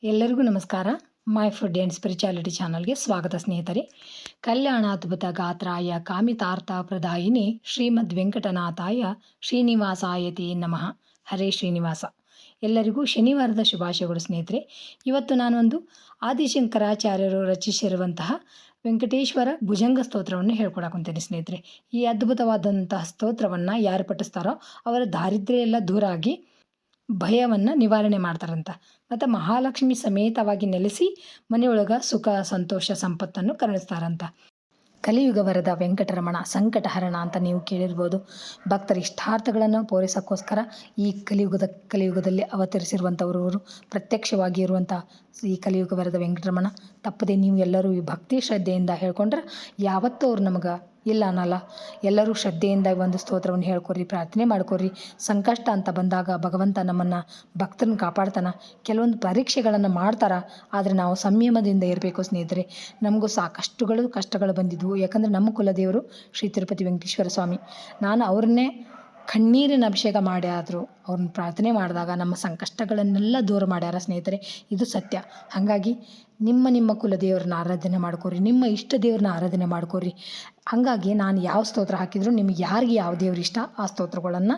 ಎಲ್ಲರಿಗೂ ನಮಸ್ಕಾರ. My food and spirituality ಚಾನಲ್ಗೆ ಸ್ವಾಗತ ಸ್ನೇಹಿತರೆ. ಕಲ್ಯಾಣಾದ್ಭುತ ಗಾತ್ರಾಯ ಕಾಮಿತಾರ್ಥ ಪ್ರದಾಯಿನಿ ಶ್ರೀಮದ್ ವೆಂಕಟನಾಥಾಯ ಶ್ರೀನಿವಾಸಾಯತಿ ನಮಃ. ಹರೇ ಶ್ರೀನಿವಾಸ. ಎಲ್ಲರಿಗೂ ಶನಿವಾರದ ಶುಭಾಶಯಗಳು ಸ್ನೇಹಿತರೆ. ಇವತ್ತು ನಾನೊಂದು ಆದಿಶಂಕರಾಚಾರ್ಯರು ರಚಿಸಿರುವಂತಹ ವೆಂಕಟೇಶ್ವರ ಭುಜಂಗ ಸ್ತೋತ್ರವನ್ನು ಹೇಳ್ಕೊಡಕೊಂತೀನಿ ಸ್ನೇಹಿತರೆ. ಈ ಅದ್ಭುತವಾದಂತಹ ಸ್ತೋತ್ರವನ್ನು ಯಾರು ಪಠಿಸ್ತಾರೋ ಅವರ ದಾರಿದ್ರ್ಯ ಎಲ್ಲ ದೂರ ಆಗಿ ಭಯವನ್ನು ನಿವಾರಣೆ ಮಾಡ್ತಾರಂತ. ಮತ್ತು ಮಹಾಲಕ್ಷ್ಮಿ ಸಮೇತವಾಗಿ ನೆಲೆಸಿ ಮನೆಯೊಳಗೆ ಸುಖ ಸಂತೋಷ ಸಂಪತ್ತನ್ನು ಕರುಣಿಸ್ತಾರಂತ. ಕಲಿಯುಗ ವರದ ವೆಂಕಟರಮಣ ಸಂಕಟಹರಣ ಅಂತ ನೀವು ಕೇಳಿರ್ಬೋದು. ಭಕ್ತರ ಇಷ್ಟಾರ್ಥಗಳನ್ನು ಪೂರೈಸೋಕ್ಕೋಸ್ಕರ ಈ ಕಲಿಯುಗದಲ್ಲಿ ಅವತರಿಸಿರುವಂಥವರು ಪ್ರತ್ಯಕ್ಷವಾಗಿ ಇರುವಂಥ ಈ ಕಲಿಯುಗ ವರದ ವೆಂಕಟರಮಣ. ತಪ್ಪದೆ ನೀವು ಎಲ್ಲರೂ ಈ ಭಕ್ತಿ ಶ್ರದ್ಧೆಯಿಂದ ಹೇಳ್ಕೊಂಡ್ರೆ ಯಾವತ್ತೂ ಅವ್ರು ನಮಗೆ ಇಲ್ಲ ಅನ್ನಲ್ಲ. ಎಲ್ಲರೂ ಶ್ರದ್ಧೆಯಿಂದ ಒಂದು ಸ್ತೋತ್ರವನ್ನು ಹೇಳ್ಕೊರಿ, ಪ್ರಾರ್ಥನೆ ಮಾಡ್ಕೊರಿ. ಸಂಕಷ್ಟ ಅಂತ ಬಂದಾಗ ಭಗವಂತ ನಮ್ಮನ್ನು ಭಕ್ತರನ್ನ ಕಾಪಾಡ್ತಾನೆ. ಕೆಲವೊಂದು ಪರೀಕ್ಷೆಗಳನ್ನು ಮಾಡ್ತಾರೆ, ಆದರೆ ನಾವು ಸಂಯಮದಿಂದ ಇರಬೇಕು ಸ್ನೇಹಿತರೆ. ನಮಗೂ ಸಾಕಷ್ಟು ಕಷ್ಟಗಳು ಬಂದಿದ್ವು. ಯಾಕಂದರೆ ನಮ್ಮ ಕುಲದೇವರು ಶ್ರೀ ತಿರುಪತಿ ವೆಂಕಟೇಶ್ವರ ಸ್ವಾಮಿ. ನಾನು ಅವ್ರನ್ನೇ ಕಣ್ಣೀರಿನ ಅಭಿಷೇಕ ಮಾಡ್ಯಾದ್ರು. ಅವ್ರನ್ನ ಪ್ರಾರ್ಥನೆ ಮಾಡಿದಾಗ ನಮ್ಮ ಸಂಕಷ್ಟಗಳನ್ನೆಲ್ಲ ದೂರ ಮಾಡ್ಯಾರ ಸ್ನೇಹಿತರೆ. ಇದು ಸತ್ಯ. ಹಾಗಾಗಿ ನಿಮ್ಮ ಕುಲದೇವ್ರನ್ನ ಆರಾಧನೆ ಮಾಡ್ಕೊರಿ, ನಿಮ್ಮ ಇಷ್ಟ ದೇವ್ರನ್ನ ಆರಾಧನೆ ಮಾಡ್ಕೊರಿ. ಹಾಗಾಗಿ ನಾನು ಯಾವ ಸ್ತೋತ್ರ ಹಾಕಿದ್ರು ನಿಮಗೆ ಯಾರಿಗೆ ಯಾವ ದೇವ್ರು ಇಷ್ಟ ಆ ಸ್ತೋತ್ರಗಳನ್ನು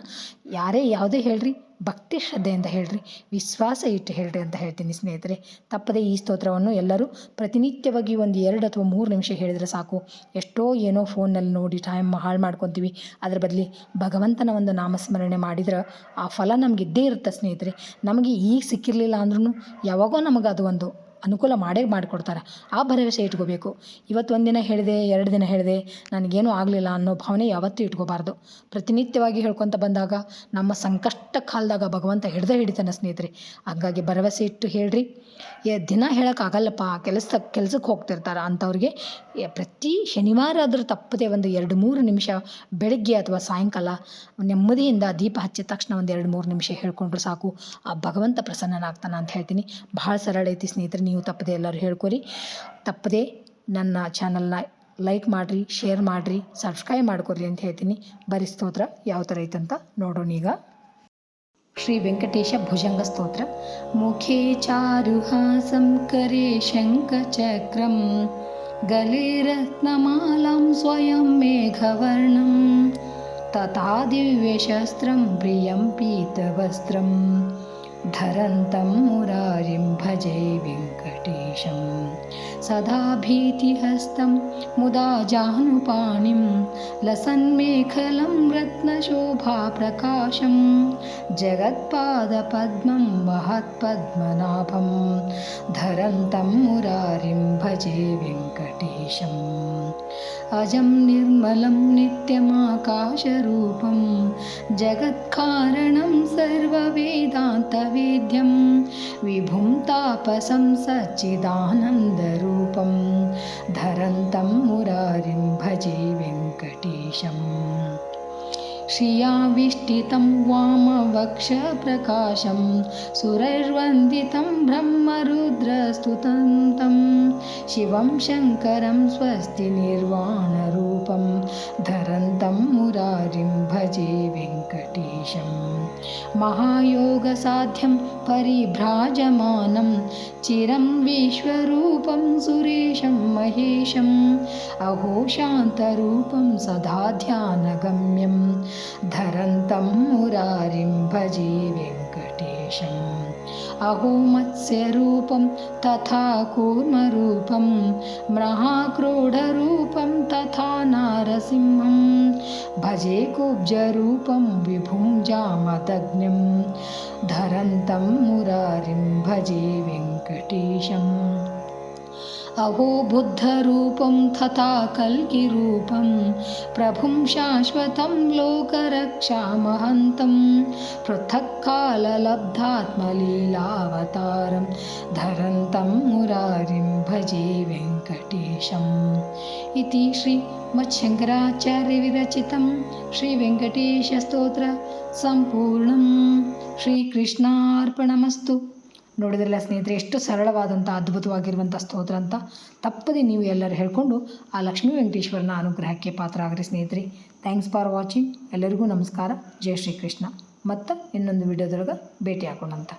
ಯಾರೇ ಯಾವುದೇ ಹೇಳ್ರಿ, ಭಕ್ತಿ ಶ್ರದ್ಧೆಯಿಂದ ಹೇಳ್ರಿ, ವಿಶ್ವಾಸ ಇಟ್ಟು ಹೇಳ್ರಿ ಅಂತ ಹೇಳ್ತೀನಿ ಸ್ನೇಹಿತರೆ. ತಪ್ಪದೆ ಈ ಸ್ತೋತ್ರವನ್ನು ಎಲ್ಲರೂ ಪ್ರತಿನಿತ್ಯವಾಗಿ ಒಂದು 2 ಅಥವಾ 3 ನಿಮಿಷ ಹೇಳಿದರೆ ಸಾಕು. ಎಷ್ಟೋ ಏನೋ ಫೋನ್ನಲ್ಲಿ ನೋಡಿ ಟೈಮ್ ಹಾಳು ಮಾಡ್ಕೊತೀವಿ. ಅದ್ರ ಬದಲಿ ಭಗವಂತನ ಒಂದು ನಾಮಸ್ಮರಣೆ ಮಾಡಿದ್ರೆ ಆ ಫಲ ನಮ್ಗೆ ಇದ್ದೇ ಇರುತ್ತೆ ಸ್ನೇಹಿತರೆ. ನಮಗೆ ಈಗ ಸಿಕ್ಕಿರಲಿಲ್ಲ ಅಂದ್ರೂ ಯಾವಾಗೋ ನಮಗೆ ಅದು ಒಂದು ಅನುಕೂಲ ಮಾಡಿಕೊಡ್ತಾರೆ. ಆ ಭರವಸೆ ಇಟ್ಕೋಬೇಕು. ಇವತ್ತು 1 ದಿನ ಹೇಳಿದೆ, 2 ದಿನ ಹೇಳಿದೆ, ನನಗೇನೂ ಆಗಲಿಲ್ಲ ಅನ್ನೋ ಭಾವನೆ ಯಾವತ್ತೂ ಇಟ್ಕೋಬಾರ್ದು. ಪ್ರತಿನಿತ್ಯವಾಗಿ ಹೇಳ್ಕೊತ ಬಂದಾಗ ನಮ್ಮ ಸಂಕಷ್ಟ ಕಾಲದಾಗ ಭಗವಂತ ಹಿಡಿತಾನೆ ಸ್ನೇಹಿತರೆ. ಹಾಗಾಗಿ ಭರವಸೆ ಇಟ್ಟು ಹೇಳ್ರಿ. ದಿನ ಹೇಳೋಕ್ಕಾಗಲ್ಲಪ್ಪ, ಕೆಲ್ಸಕ್ಕೆ ಹೋಗ್ತಿರ್ತಾರೆ ಅಂಥವ್ರಿಗೆ ಪ್ರತಿ ಶನಿವಾರ ಆದರೂ ತಪ್ಪದೆ ಒಂದು 2-3 ನಿಮಿಷ ಬೆಳಗ್ಗೆ ಅಥವಾ ಸಾಯಂಕಾಲ ನೆಮ್ಮದಿಯಿಂದ ದೀಪ ಹಚ್ಚಿದ ತಕ್ಷಣ ಒಂದು 2-3 ನಿಮಿಷ ಹೇಳ್ಕೊಂಡ್ರೆ ಸಾಕು. ಆ ಭಗವಂತ ಪ್ರಸನ್ನನಾಗ್ತಾನೆ ಅಂತ ಹೇಳ್ತೀನಿ. ಭಾಳ ಸರಳ ಐತಿ ಸ್ನೇಹಿತರೆ. ನೀವು ತಪ್ಪದೆ ಎಲ್ಲರೂ ಹೇಳ್ಕೊರಿ. ತಪ್ಪದೆ ನನ್ನ ಚಾನಲ್ನ ಲೈಕ್ ಮಾಡಿರಿ, ಶೇರ್ ಮಾಡಿರಿ, ಸಬ್ಸ್ಕ್ರೈಬ್ ಮಾಡ್ಕೊರಿ ಅಂತ ಹೇಳ್ತೀನಿ. ಬರೀ ಸ್ತೋತ್ರ ಯಾವ ಥರ ಐತಂತ ನೋಡೋಣ ಈಗ. ಶ್ರೀ ವೆಂಕಟೇಶ ಭುಜಂಗ ಸ್ತೋತ್ರ. ಮುಖೇ ಚಾರುಹಾಸಂ ಕರೆ ಶಂಖಚಕ್ರಂ ಗಲೆ ರತ್ನಮಾಲಾಂ ಸ್ವಯಂ ಮೇಘವರ್ಣಂ ತಥಾ ದಿವ್ಯಶಸ್ತ್ರಂ ಪ್ರಿಯಂ ಪೀತವಸ್ತ್ರಂ ಧರಂತಂ ಮುರಾರಿಂ ಭಜೆ ವೆಂಕಟೇಶಂ ಸದಾ ಭೀತಿಹಸ್तं ಮುದಾ ಜಾನುಪಾಣಿಂ ಲಸನ್ಮೇಖಲಂ ರತ್ನಶೋಭಾಪ್ರಕಾಶಂ ಜಗತ್ಪಾದಪದ್ಮಂ ಮಹತ್ಪದ್ಮನಾಭಂ ಧರಂತಂ ಮುರಾರಿಂ ಭಜೆ ವೆಂಕಟೇಶಂ ಅಜಂ ನಿರ್ಮಲಂ ನಿತ್ಯಮಾಕಾಶರೂಪಂ ಜಗತ್ಕಾರಣಂ ಸರ್ವವೇದಾಂತವೇದ್ಯಂ ವಿಭುಂ ತಾಪಸಂ ಸಚ್ಚಿದಾನಂದರೂಪಂ ಧರಂತಂ ಮುರಾರಿಂ ಭಜೆ ವೆಂಕಟೇಶಂ ಶ್ರಿಯಾವಿಷ್ಟಿತಂ ವಾಮವಕ್ಷಪ್ರಕಾಶಂ ಸುರೈರ್ವಂದಿತಂ ಬ್ರಹ್ಮರುದ್ರಸ್ತುತಂತಂ ಶಿವಂ ಶಂಕರಂ ಸ್ವಸ್ತಿ ನಿರ್ವಾಣರೂಪಂ ಧರಂತಂ ಮುರಾರಿಂ ಭಜೆ ವೆಂಕಟೇಶಂ ಮಹಾಯೋಗಸಾಧ್ಯಂ ಪರಿಭ್ರಾಜಮಾನಂ ಚಿರಂ ವಿಶ್ವರೂಪಂ ಸುರೇಶಂ ಮಹೇಶಂ ಅಹೋ ಶಾಂತರೂಪಂ ಸದಾ ಧ್ಯಾನಗಮ್ಯಂ ಧರಂತಂ ಮುರಾರಿಂ ಭಜೆ ವೆಂಕಟೇಶಂ ಅಹೋ ಮತ್ಸ್ಯರೂಪಂ ತಥಾ ಕೂರ್ಮರೂಪಂ ಮಹಾಕ್ರೋಢರೂಪಂ ತಥಾ ನಾರಸಿಂಹಂ ಭಜೆ ಕುಬ್ಜರೂಪಂ ವಿಭುಂ ಜಾಮದಗ್ನ್ಯಂ ಧರಂತಂ ಮುರಾರಿಂ ಭಜೆ ವೆಂಕಟೇಶಂ ಅಹೋ ಬುದ್ಧರೂಪಂ ತಥಾ ಕಲ್ಕಿರೂಪಂ ಪ್ರಭುಂ ಶಾಶ್ವತಂ ಲೋಕರಕ್ಷಾಮಹಂತಂ ಪೃಥಕ್ ಕಾಲಲಬ್ಧಾತ್ಮಲೀಲಾವತಾರಂ ಧರಂತಂ ಮುರಾರಿಂ ಭಜೆ ವೆಂಕಟೇಶಂ ಇತಿ ಶ್ರೀ ಮಚ್ಶಂಕರಾಚಾರ್ಯ ವಿರಚಿತಂ ಶ್ರೀ ವೆಂಕಟೇಶ ಸ್ತೋತ್ರ ಸಂಪೂರ್ಣಂ. ಶ್ರೀಕೃಷ್ಣಾರ್ಪಣಮಸ್ತು. ನೋಡಿದ್ರಲ್ಲ ಸ್ನೇಹಿತರೆ, ಎಷ್ಟು ಸರಳವಾದಂಥ ಅದ್ಭುತವಾಗಿರುವಂಥ ಸ್ತೋತ್ರ ಅಂತ. ತಪ್ಪದೆ ನೀವು ಎಲ್ಲರೂ ಹೇಳ್ಕೊಂಡು ಆ ಲಕ್ಷ್ಮೀ ವೆಂಕಟೇಶ್ವರನ ಅನುಗ್ರಹಕ್ಕೆ ಪಾತ್ರ ಆಗ್ರಿ ಸ್ನೇಹಿತರೆ. Thanks for watching. ಎಲ್ಲರಿಗೂ ನಮಸ್ಕಾರ. ಜೈ ಶ್ರೀಕೃಷ್ಣ. ಮತ್ತು ಇನ್ನೊಂದು ವಿಡಿಯೋದೊಳಗೆ ಭೇಟಿ ಹಾಕೋಣಂತ.